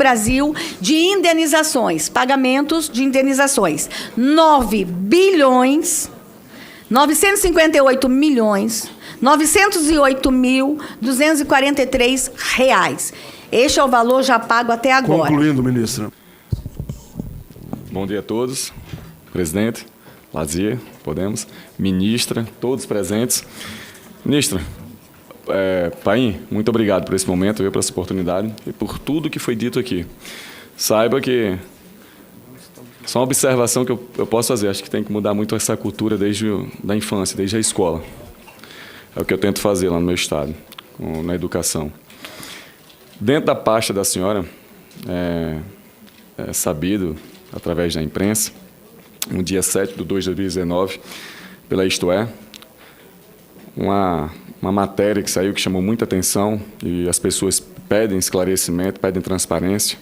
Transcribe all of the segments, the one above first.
Brasil de indenizações, pagamentos de indenizações. 9 bilhões, 958 milhões, 908.243 reais. Este é o valor já pago até agora. Concluindo, ministra. Bom dia a todos. Presidente, Lazier, Podemos, ministra, todos presentes. Ministra, Paim, muito obrigado por esse momento, por essa oportunidade e por tudo que foi dito aqui. Saiba que, só uma observação que eu posso fazer, acho que tem que mudar muito essa cultura desde a infância, desde a escola. É o que eu tento fazer lá no meu estado, na educação. Dentro da pasta da senhora, é sabido, através da imprensa, no dia 7/2/2019, pela Isto É, uma matéria que saiu que chamou muita atenção e as pessoas pedem esclarecimento, pedem transparência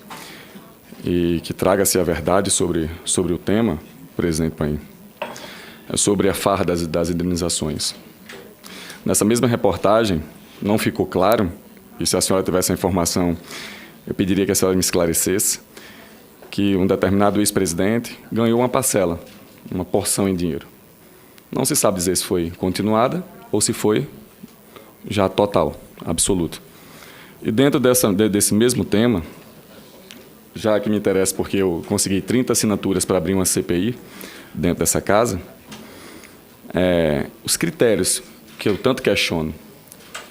e que traga-se a verdade sobre o tema, presidente Paim, sobre a farra das indenizações. Nessa mesma reportagem, não ficou claro, e se a senhora tivesse a informação, eu pediria que a senhora me esclarecesse, que um determinado ex-presidente ganhou uma parcela, uma porção em dinheiro. Não se sabe dizer se foi continuada ou se foi já total, absoluto. E dentro desse mesmo tema, já que me interessa porque eu consegui 30 assinaturas para abrir uma CPI dentro dessa casa, os critérios que eu tanto questiono,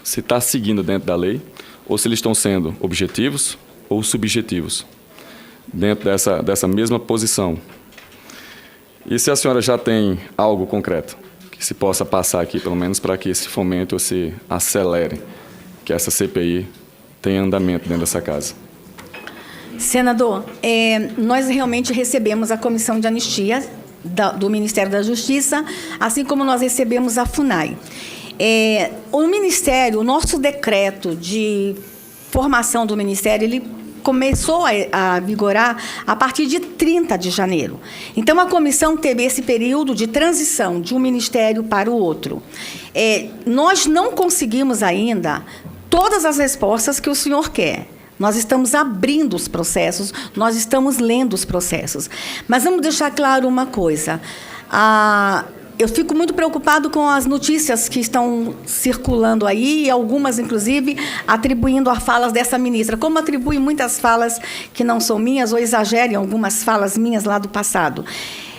se está seguindo dentro da lei ou se eles estão sendo objetivos ou subjetivos, dentro dessa mesma posição. E se a senhora já tem algo concreto que se possa passar aqui, pelo menos para que esse fomento se acelere, que essa CPI tenha andamento dentro dessa casa. Senador, nós realmente recebemos a Comissão de Anistia do Ministério da Justiça, assim como nós recebemos a FUNAI. O Ministério, o nosso decreto de formação do Ministério, ele começou a vigorar a partir de 30 de janeiro. Então, a comissão teve esse período de transição de um ministério para o outro. Nós não conseguimos ainda todas as respostas que o senhor quer. Nós estamos abrindo os processos, nós estamos lendo os processos. Mas vamos deixar claro uma coisa. Eu fico muito preocupado com as notícias que estão circulando aí, e algumas, inclusive, atribuindo a falas dessa ministra. Como atribui muitas falas que não são minhas, ou exagerem algumas falas minhas lá do passado.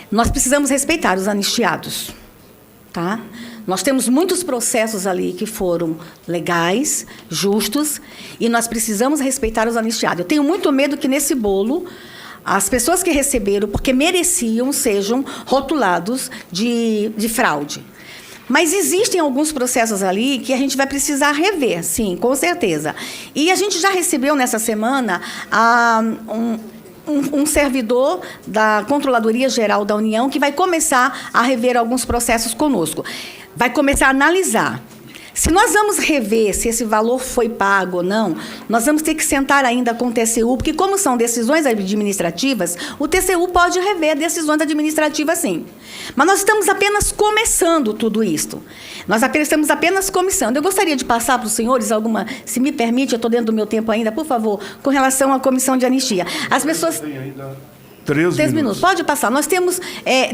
Nós precisamos respeitar os anistiados. Tá? Nós temos muitos processos ali que foram legais, justos, e nós precisamos respeitar os anistiados. Eu tenho muito medo que, nesse bolo, as pessoas que receberam, porque mereciam, sejam rotulados de fraude. Mas existem alguns processos ali que a gente vai precisar rever, sim, com certeza. E a gente já recebeu, nessa semana, um servidor da Controladoria Geral da União que vai começar a rever alguns processos conosco. Vai começar a analisar. Se nós vamos rever se esse valor foi pago ou não, nós vamos ter que sentar ainda com o TCU, porque como são decisões administrativas, o TCU pode rever decisões administrativas, sim. Mas nós estamos apenas começando tudo isso. Nós estamos apenas começando. Eu gostaria de passar para os senhores alguma, se me permite, eu estou dentro do meu tempo ainda, por favor, com relação à comissão de anistia. As pessoas... 3 minutos. Pode passar. Nós temos...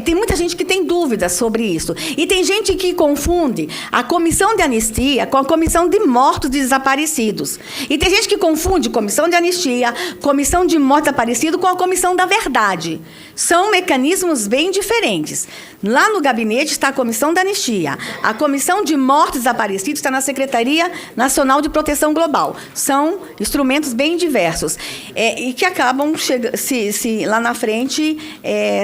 tem muita gente que tem dúvidas sobre isso. E tem gente que confunde a comissão de anistia com a comissão de mortos e desaparecidos. E tem gente que confunde comissão de anistia, comissão de mortos e desaparecidos com a comissão da verdade. São mecanismos bem diferentes. Lá no gabinete está a comissão da anistia. A comissão de mortos e desaparecidos está na Secretaria Nacional de Proteção Global. São instrumentos bem diversos. E que acabam, lá na frente,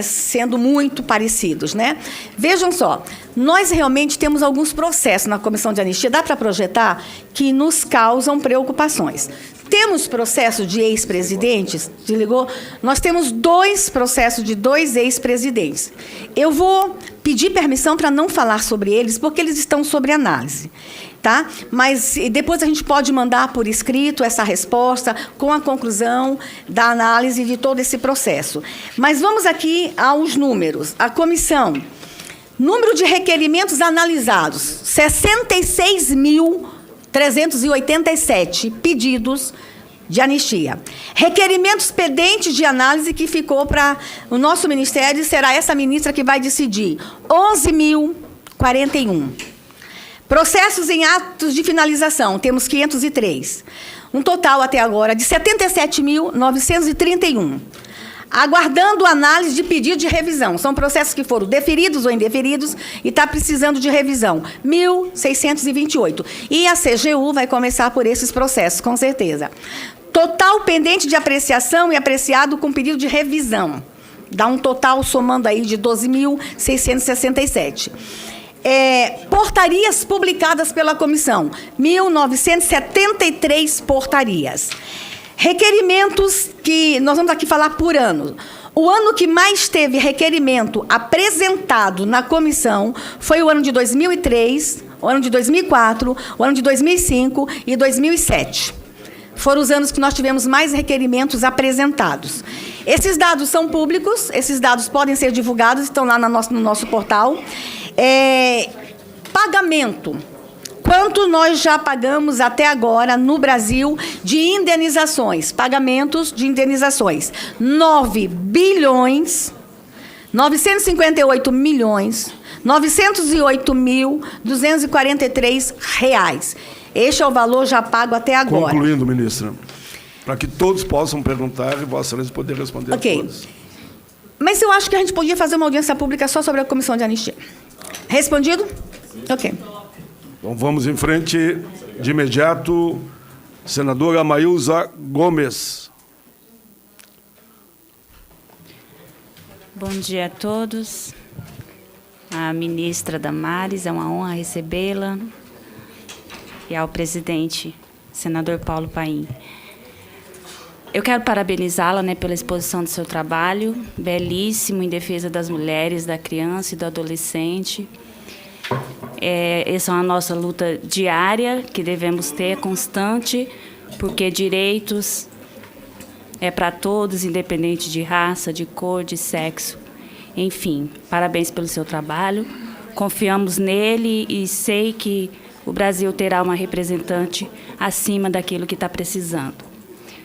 sendo muito parecidos, né? Vejam só, nós realmente temos alguns processos na comissão de anistia, dá para projetar, que nos causam preocupações. Temos processo de ex-presidentes, desligou? Nós temos 2 processos de 2 ex-presidentes. Eu vou pedir permissão para não falar sobre eles, porque eles estão sob análise. Tá? Mas depois a gente pode mandar por escrito essa resposta com a conclusão da análise de todo esse processo. Mas vamos aqui aos números. A comissão, número de requerimentos analisados, 66.387 pedidos de anistia. Requerimentos pendentes de análise que ficou para o nosso ministério e será essa ministra que vai decidir. 11.041. Processos em atos de finalização, temos 503. Um total até agora de 77.931. Aguardando análise de pedido de revisão. São processos que foram deferidos ou indeferidos e está precisando de revisão. 1.628. E a CGU vai começar por esses processos, com certeza. Total pendente de apreciação e apreciado com pedido de revisão. Dá um total somando aí de 12.667. Portarias publicadas pela comissão. 1.973 portarias. Requerimentos que nós vamos aqui falar por ano. O ano que mais teve requerimento apresentado na comissão foi o ano de 2003, o ano de 2004, o ano de 2005 e 2007. Foram os anos que nós tivemos mais requerimentos apresentados. Esses dados são públicos, esses dados podem ser divulgados, estão lá no nosso portal. Pagamento. Quanto nós já pagamos até agora no Brasil de indenizações, pagamentos de indenizações? 9 bilhões, 958 milhões, 908.243 reais. Este é o valor já pago até agora. Concluindo, ministra, para que todos possam perguntar e Vossa Excelência poder responder a todos. Mas eu acho que a gente podia fazer uma audiência pública só sobre a comissão de anistia. Respondido? Ok. Então, vamos em frente. De imediato, senadora Maílza Gomes. Bom dia a todos. A ministra Damares, é uma honra recebê-la. E ao presidente, senador Paulo Paim. Eu quero parabenizá-la, pela exposição do seu trabalho, belíssimo, em defesa das mulheres, da criança e do adolescente. Essa é a nossa luta diária, que devemos ter, constante, porque direitos é para todos, independente de raça, de cor, de sexo. Enfim, parabéns pelo seu trabalho. Confiamos nele e sei que o Brasil terá uma representante acima daquilo que está precisando.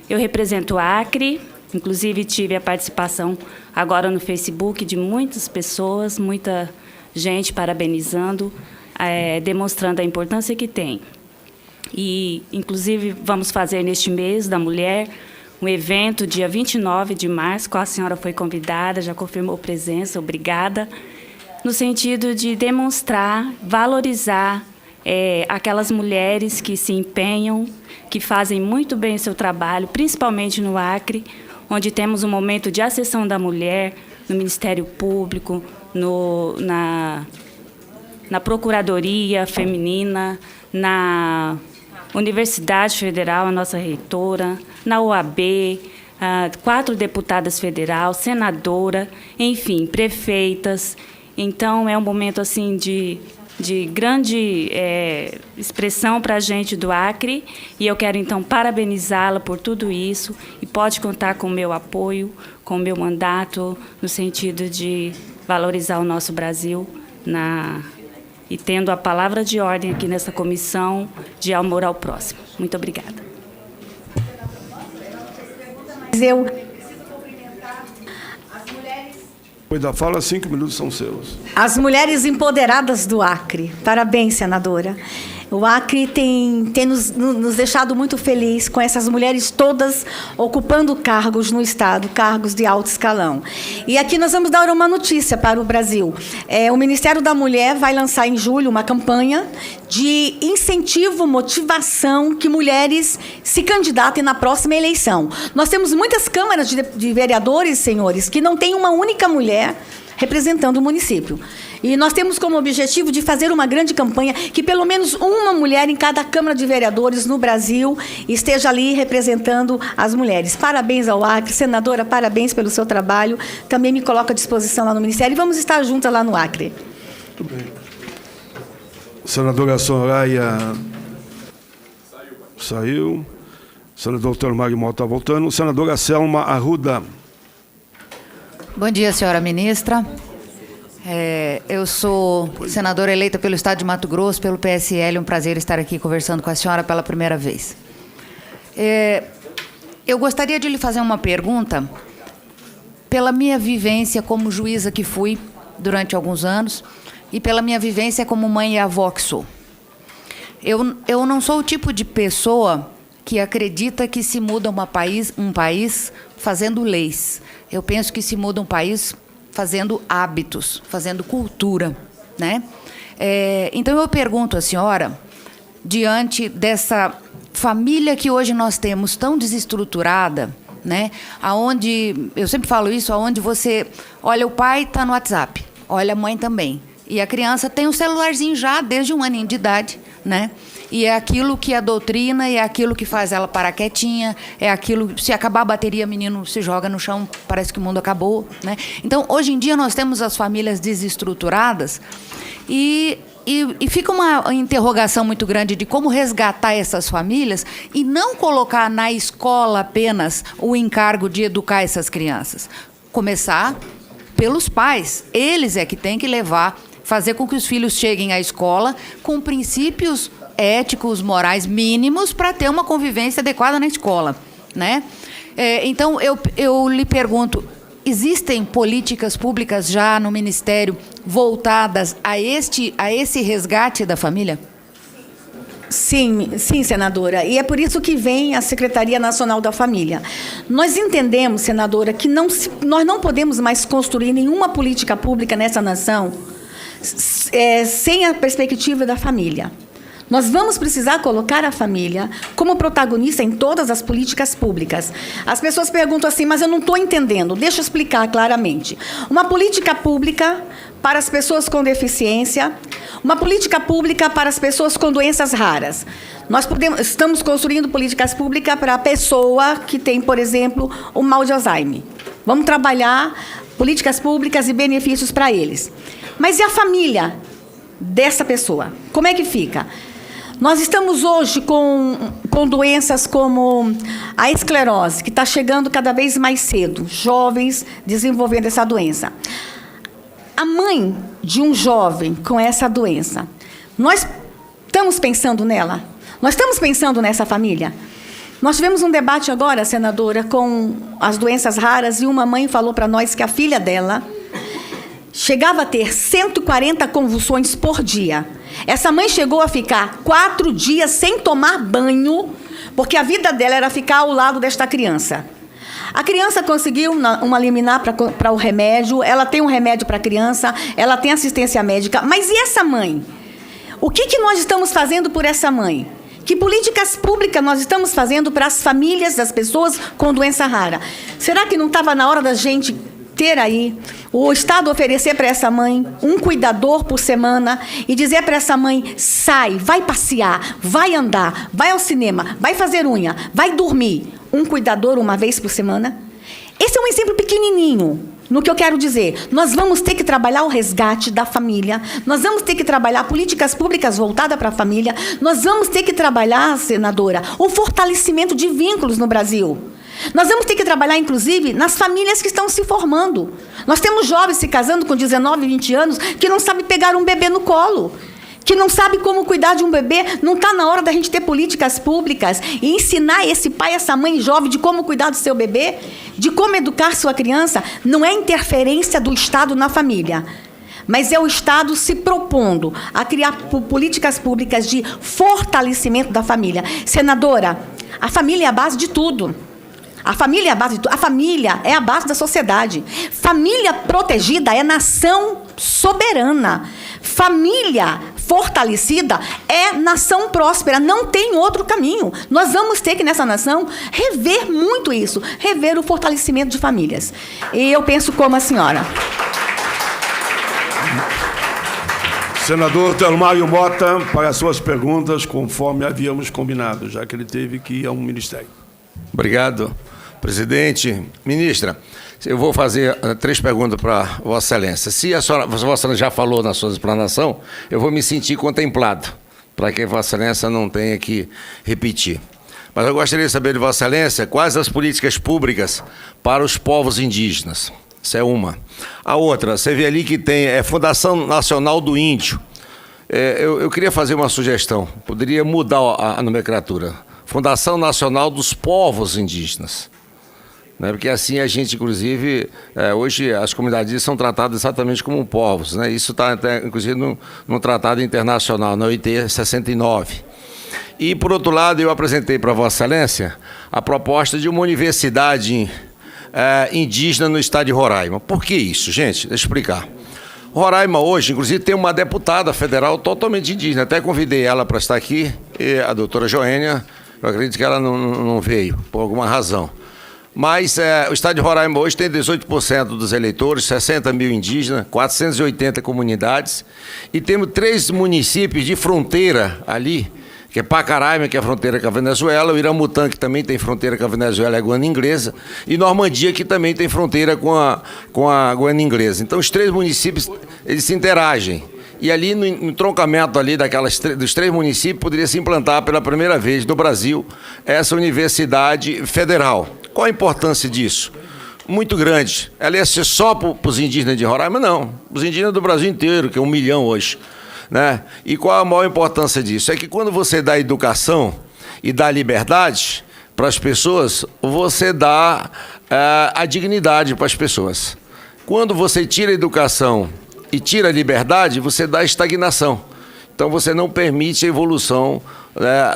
Eu represento o Acre, inclusive tive a participação agora no Facebook de muitas pessoas, muita gente parabenizando, demonstrando a importância que tem. E, inclusive, vamos fazer neste mês da mulher um evento, dia 29 de março, qual a senhora foi convidada, já confirmou presença, obrigada, no sentido de demonstrar, valorizar aquelas mulheres que se empenham, que fazem muito bem o seu trabalho, principalmente no Acre, onde temos um momento de ascensão da mulher no Ministério Público, na Procuradoria Feminina, na Universidade Federal, a nossa reitora, na OAB, 4 deputadas federal, senadora, enfim, prefeitas. Então, é um momento assim de grande expressão para a gente do Acre, e eu quero, então, parabenizá-la por tudo isso, e pode contar com o meu apoio, com o meu mandato, no sentido de valorizar o nosso Brasil e tendo a palavra de ordem aqui nessa comissão de amor ao próximo. Muito obrigada. Eu Depois da fala, 5 minutos são seus. As mulheres empoderadas do Acre. Parabéns, senadora. O Acre tem nos deixado muito felizes com essas mulheres todas ocupando cargos no Estado, cargos de alto escalão. E aqui nós vamos dar uma notícia para o Brasil. O Ministério da Mulher vai lançar em julho uma campanha de incentivo, motivação, que mulheres se candidatem na próxima eleição. Nós temos muitas câmaras de vereadores, senhores, que não tem uma única mulher representando o município. E nós temos como objetivo de fazer uma grande campanha que pelo menos uma mulher em cada Câmara de Vereadores no Brasil esteja ali representando as mulheres. Parabéns ao Acre. Senadora, parabéns pelo seu trabalho. Também me coloco à disposição lá no Ministério e vamos estar juntas lá no Acre. Muito bem. Senadora Soraya saiu. Senador Dr. Mário Mota está voltando. Senadora Selma Arruda. Bom dia, senhora ministra. Eu sou senadora eleita pelo Estado de Mato Grosso, pelo PSL. É um prazer estar aqui conversando com a senhora pela primeira vez. Eu gostaria de lhe fazer uma pergunta pela minha vivência como juíza que fui durante alguns anos e pela minha vivência como mãe e avó que sou. Eu não sou o tipo de pessoa que acredita que se muda um país fazendo leis. Eu penso que se muda um país fazendo hábitos, fazendo cultura, né? Então eu pergunto à senhora, diante dessa família que hoje nós temos tão desestruturada, né? Aonde, eu sempre falo isso, aonde você olha, o pai está no WhatsApp, olha a mãe também, e a criança tem um celularzinho já desde 1 aninho de idade, né? E é aquilo que a doutrina, é aquilo que faz ela parar quietinha, é aquilo, se acabar a bateria, o menino se joga no chão, parece que o mundo acabou, né? Então, hoje em dia, nós temos as famílias desestruturadas e fica uma interrogação muito grande de como resgatar essas famílias e não colocar na escola apenas o encargo de educar essas crianças. Começar pelos pais. Eles é que têm que levar, fazer com que os filhos cheguem à escola com princípios éticos, morais mínimos para ter uma convivência adequada na escola, né? Então, eu lhe pergunto, existem políticas públicas já no Ministério voltadas a esse resgate da família? Sim, senadora. E é por isso que vem a Secretaria Nacional da Família. Nós entendemos, senadora, que nós não podemos mais construir nenhuma política pública nessa nação sem a perspectiva da família. Nós vamos precisar colocar a família como protagonista em todas as políticas públicas. As pessoas perguntam assim, mas eu não estou entendendo. Deixa eu explicar claramente. Uma política pública para as pessoas com deficiência, uma política pública para as pessoas com doenças raras. Nós estamos construindo políticas públicas para a pessoa que tem, por exemplo, o mal de Alzheimer. Vamos trabalhar políticas públicas e benefícios para eles. Mas e a família dessa pessoa? Como é que fica? Nós estamos hoje com doenças como a esclerose, que está chegando cada vez mais cedo, jovens desenvolvendo essa doença. A mãe de um jovem com essa doença, nós estamos pensando nela? Nós estamos pensando nessa família? Nós tivemos um debate agora, senadora, com as doenças raras, e uma mãe falou para nós que a filha dela chegava a ter 140 convulsões por dia. Essa mãe chegou a ficar 4 dias sem tomar banho, porque a vida dela era ficar ao lado desta criança. A criança conseguiu uma liminar para o remédio, ela tem um remédio para a criança, ela tem assistência médica. Mas e essa mãe? O que nós estamos fazendo por essa mãe? Que políticas públicas nós estamos fazendo para as famílias das pessoas com doença rara? Será que não estava na hora da gente ter aí, o Estado oferecer para essa mãe um cuidador por semana e dizer para essa mãe, sai, vai passear, vai andar, vai ao cinema, vai fazer unha, vai dormir, um cuidador uma vez por semana? Esse é um exemplo pequenininho no que eu quero dizer. Nós vamos ter que trabalhar o resgate da família, nós vamos ter que trabalhar políticas públicas voltadas para a família, nós vamos ter que trabalhar, senadora, o fortalecimento de vínculos no Brasil. Nós vamos ter que trabalhar, inclusive, nas famílias que estão se formando. Nós temos jovens se casando com 19, 20 anos que não sabem pegar um bebê no colo, que não sabem como cuidar de um bebê. Não está na hora da gente ter políticas públicas e ensinar esse pai, essa mãe jovem de como cuidar do seu bebê, de como educar sua criança? Não é interferência do Estado na família, mas é o Estado se propondo a criar políticas públicas de fortalecimento da família. Senadora, a família é a base de tudo. A família é a base de tudo. A família é a base da sociedade. Família protegida é nação soberana. Família fortalecida é nação próspera. Não tem outro caminho. Nós vamos ter que, nessa nação, rever muito isso. Rever o fortalecimento de famílias. E eu penso como a senhora. Senador Telmário Mota, para as suas perguntas, conforme havíamos combinado, já que ele teve que ir a um ministério. Obrigado, presidente. Ministra, eu vou fazer 3 perguntas para Vossa Excelência. Se a Vossa Excelência já falou na sua explanação, eu vou me sentir contemplado, para que Vossa Excelência não tenha que repetir. Mas eu gostaria de saber de Vossa Excelência quais as políticas públicas para os povos indígenas. Isso é uma. A outra, você vê ali que tem Fundação Nacional do Índio. Eu queria fazer uma sugestão. Poderia mudar a nomenclatura. Fundação Nacional dos Povos Indígenas. Né? Porque assim a gente, inclusive, hoje as comunidades são tratadas exatamente como povos. Né? Isso está, inclusive, no Tratado Internacional, na OIT 69. E, por outro lado, eu apresentei para Vossa Excelência a proposta de uma universidade indígena no estado de Roraima. Por que isso, gente? Deixa eu explicar. Roraima hoje, inclusive, tem uma deputada federal totalmente indígena. Até convidei ela para estar aqui, e a doutora Joênia, eu acredito que ela não veio, por alguma razão. Mas o estado de Roraima hoje tem 18% dos eleitores, 60 mil indígenas, 480 comunidades, e temos 3 municípios de fronteira ali, que é Pacaraima, que é a fronteira com a Venezuela, o Iramutã, que também tem fronteira com a Venezuela e a Guiana Inglesa, e Normandia, que também tem fronteira com a Guiana Inglesa. Então, os 3 municípios, eles se interagem. E ali, no entroncamento ali dos 3 municípios, poderia se implantar pela primeira vez no Brasil essa universidade federal. Qual a importância disso? Muito grande. Ela ia ser só para os indígenas de Roraima? Não. Os indígenas do Brasil inteiro, que é 1 milhão hoje. Né? E qual a maior importância disso? É que quando você dá educação e dá liberdade para as pessoas, você dá a dignidade para as pessoas. Quando você tira a educação e tira a liberdade, você dá estagnação. Então você não permite a evolução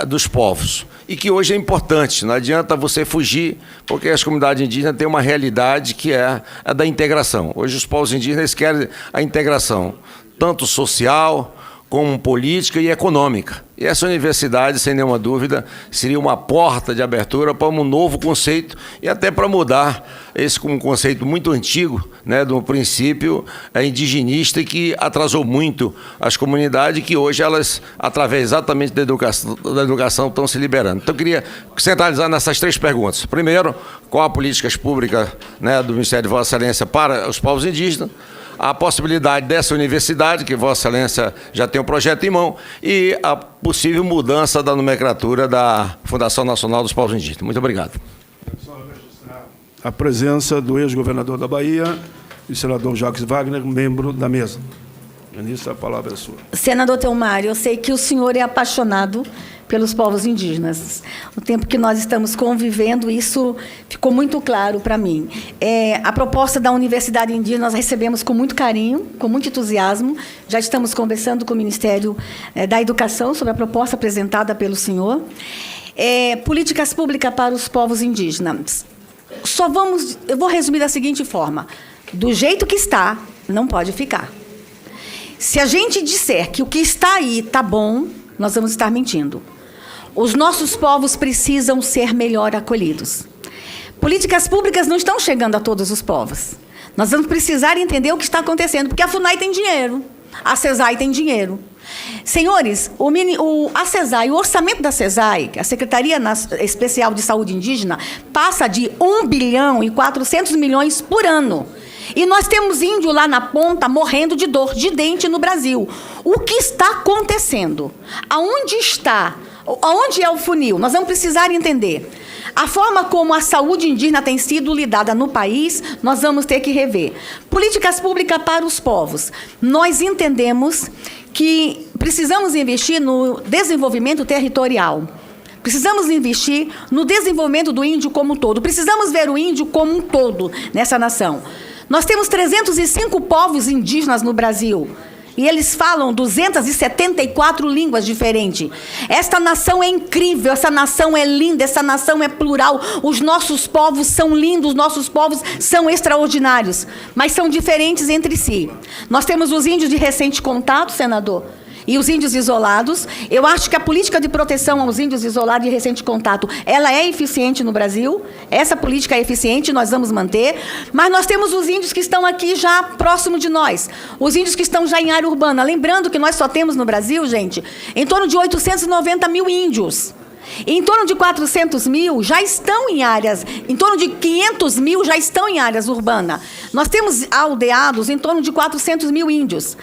dos povos. E que hoje é importante, não adianta você fugir, porque as comunidades indígenas têm uma realidade que é a da integração. Hoje os povos indígenas querem a integração, tanto social, como política e econômica. E essa universidade, sem nenhuma dúvida, seria uma porta de abertura para um novo conceito e até para mudar esse um conceito muito antigo, né, do princípio indigenista que atrasou muito as comunidades, que hoje elas, através exatamente da educação estão se liberando. Então, eu queria centralizar nessas 3 perguntas. Primeiro, qual a política pública, né, do Ministério de Vossa Excelência para os povos indígenas? A possibilidade dessa universidade, que Vossa Excelência já tem um projeto em mão, e a possível mudança da nomenclatura da Fundação Nacional dos Povos Indígenas. Muito obrigado. A presença do ex-governador da Bahia, o senador Jacques Wagner, membro da mesa. Ministra, a palavra é sua. Senador Telmário, eu sei que o senhor é apaixonado pelos povos indígenas. O tempo que nós estamos convivendo, isso ficou muito claro para mim. A proposta da Universidade Indígena nós recebemos com muito carinho, com muito entusiasmo. Já estamos conversando com o Ministério da Educação sobre a proposta apresentada pelo senhor. Políticas públicas para os povos indígenas. Eu vou resumir da seguinte forma. Do jeito que está, não pode ficar. Se a gente disser que o que está aí está bom, nós vamos estar mentindo. Os nossos povos precisam ser melhor acolhidos. Políticas públicas não estão chegando a todos os povos. Nós vamos precisar entender o que está acontecendo, porque a FUNAI tem dinheiro, a CESAI tem dinheiro. Senhores, a CESAI, o orçamento da CESAI, a Secretaria Especial de Saúde Indígena, passa de 1 bilhão e 400 milhões por ano. E nós temos índio lá na ponta morrendo de dor de dente no Brasil. O que está acontecendo? Aonde está? Aonde é o funil? Nós vamos precisar entender. A forma como a saúde indígena tem sido lidada no país, nós vamos ter que rever. Políticas públicas para os povos. Nós entendemos que precisamos investir no desenvolvimento territorial. Precisamos investir no desenvolvimento do índio como um todo. Precisamos ver o índio como um todo nessa nação. Nós temos 305 povos indígenas no Brasil. E eles falam 274 línguas diferentes. Esta nação é incrível, essa nação é linda, essa nação é plural. Os nossos povos são lindos, os nossos povos são extraordinários, mas são diferentes entre si. Nós temos os índios de recente contato, senador, e os índios isolados. Eu acho que a política de proteção aos índios isolados de recente contato, ela é eficiente no Brasil. Essa política é eficiente, nós vamos manter. Mas nós temos os índios que estão aqui já próximo de nós. Os índios que estão já em área urbana. Lembrando que nós só temos no Brasil, gente, em torno de 890 mil índios. Em torno de 400 mil já estão em áreas, em torno de 500 mil já estão em áreas urbanas. Nós temos aldeados em torno de 400 mil índios.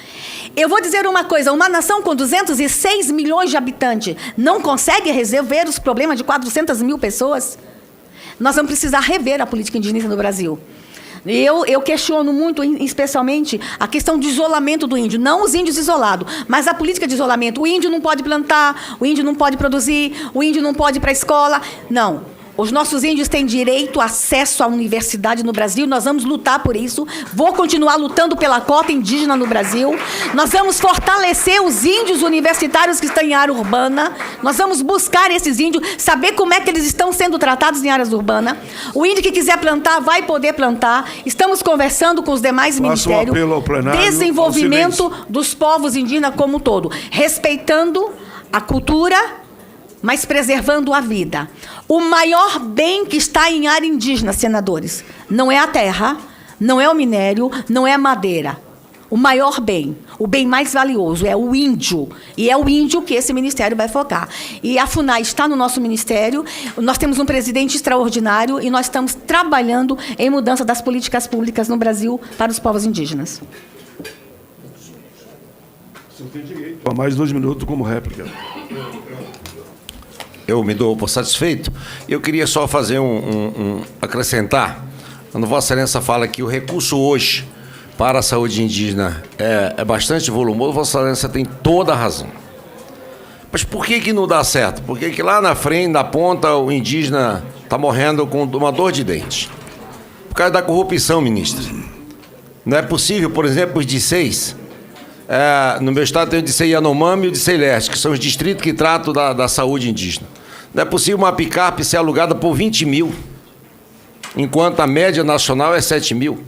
Eu vou dizer uma coisa, uma nação com 206 milhões de habitantes não consegue resolver os problemas de 400 mil pessoas? nós vamos precisar rever a política indígena no Brasil. Eu questiono muito, especialmente, a questão de isolamento do índio. Não os índios isolados, mas a política de isolamento. O índio não pode plantar, o índio não pode produzir, o índio não pode ir para a escola. Não. Os nossos índios têm direito a acesso à universidade no Brasil. Nós vamos lutar por isso. Vou continuar lutando pela cota indígena no Brasil. Nós vamos fortalecer os índios universitários que estão em área urbana. Nós vamos buscar esses índios, saber como é que eles estão sendo tratados em áreas urbanas. O índio que quiser plantar vai poder plantar. Estamos conversando com os demais ministérios. Apelo ao plenário, desenvolvimento dos povos indígenas como um todo, respeitando a cultura, mas preservando a vida. O maior bem que está em área indígena, senadores, não é a terra, não é o minério, não é a madeira. O maior bem, o bem mais valioso é o índio. E é o índio que esse ministério vai focar. E a FUNAI está no nosso ministério, nós temos um presidente extraordinário e nós estamos trabalhando em mudança das políticas públicas no Brasil para os povos indígenas. Mais 2 minutos como réplica. Eu me dou por satisfeito. Eu queria só fazer acrescentar. Quando Vossa Excelência fala que o recurso hoje para a saúde indígena é bastante volumoso, Vossa Excelência tem toda a razão. Mas por que não dá certo? Por que lá na frente, na ponta, o indígena está morrendo com uma dor de dente? Por causa da corrupção, ministro. Não é possível, por exemplo, os DICEIs. No meu estado tem o DICEI Yanomami e o DICEI Leste, que são os distritos que tratam da saúde indígena. Não é possível uma picape ser alugada por 20 mil, enquanto a média nacional é 7 mil.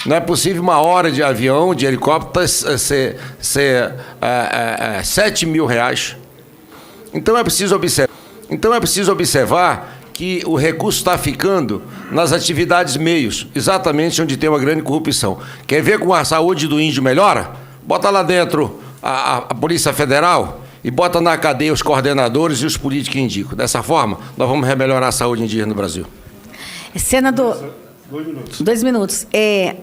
Não é possível uma hora de avião, de helicóptero, ser 7 mil reais. Então é preciso observar que o recurso está ficando nas atividades meios, exatamente onde tem uma grande corrupção. Quer ver como a saúde do índio melhora? Bota lá dentro a Polícia Federal e bota na cadeia os coordenadores e os políticos que indicam. Dessa forma, nós vamos melhorar a saúde indígena no Brasil. Senador, 2 minutos.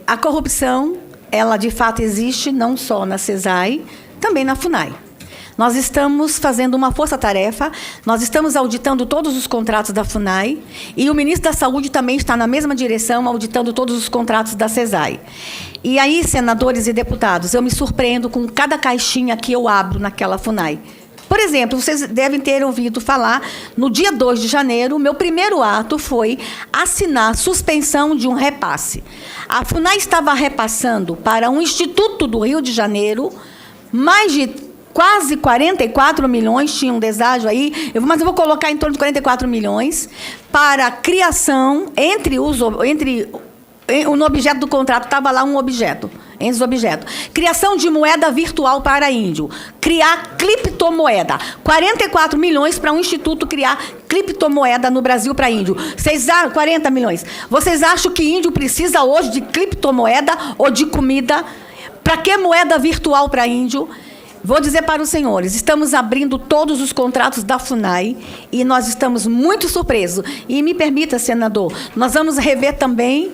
A corrupção, ela de fato existe, não só na CESAI, também na FUNAI. Nós estamos fazendo uma força-tarefa, nós estamos auditando todos os contratos da FUNAI e o ministro da Saúde também está na mesma direção, auditando todos os contratos da CESAI. E aí, senadores e deputados, eu me surpreendo com cada caixinha que eu abro naquela FUNAI. Por exemplo, vocês devem ter ouvido falar, no dia 2 de janeiro, meu primeiro ato foi assinar a suspensão de um repasse. A FUNAI estava repassando para um instituto do Rio de Janeiro mais de quase 44 milhões, tinha um deságio aí, mas eu vou colocar em torno de 44 milhões, para a criação, no objeto do contrato, estava lá um objeto, entre os objetos. Criação de moeda virtual para índio. Criar criptomoeda. 44 milhões para um instituto criar criptomoeda no Brasil para índio. 40 milhões. Vocês acham que índio precisa hoje de criptomoeda ou de comida? Para que moeda virtual para índio? Vou dizer para os senhores, estamos abrindo todos os contratos da FUNAI e nós estamos muito surpresos. E me permita, senador, nós vamos rever também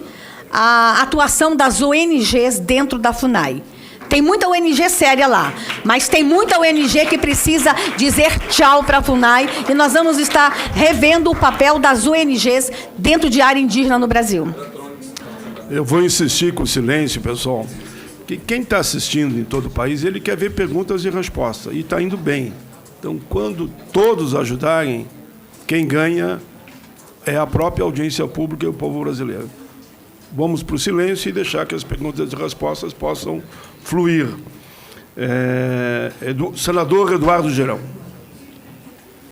a atuação das ONGs dentro da FUNAI. Tem muita ONG séria lá, mas tem muita ONG que precisa dizer tchau para a FUNAI e nós vamos estar revendo o papel das ONGs dentro de área indígena no Brasil. Eu vou insistir com o silêncio, pessoal. Que quem está assistindo em todo o país, ele quer ver perguntas e respostas, e está indo bem. Então, quando todos ajudarem, quem ganha é a própria audiência pública e o povo brasileiro. Vamos para o silêncio e deixar que as perguntas e respostas possam fluir. Senador Eduardo Girão.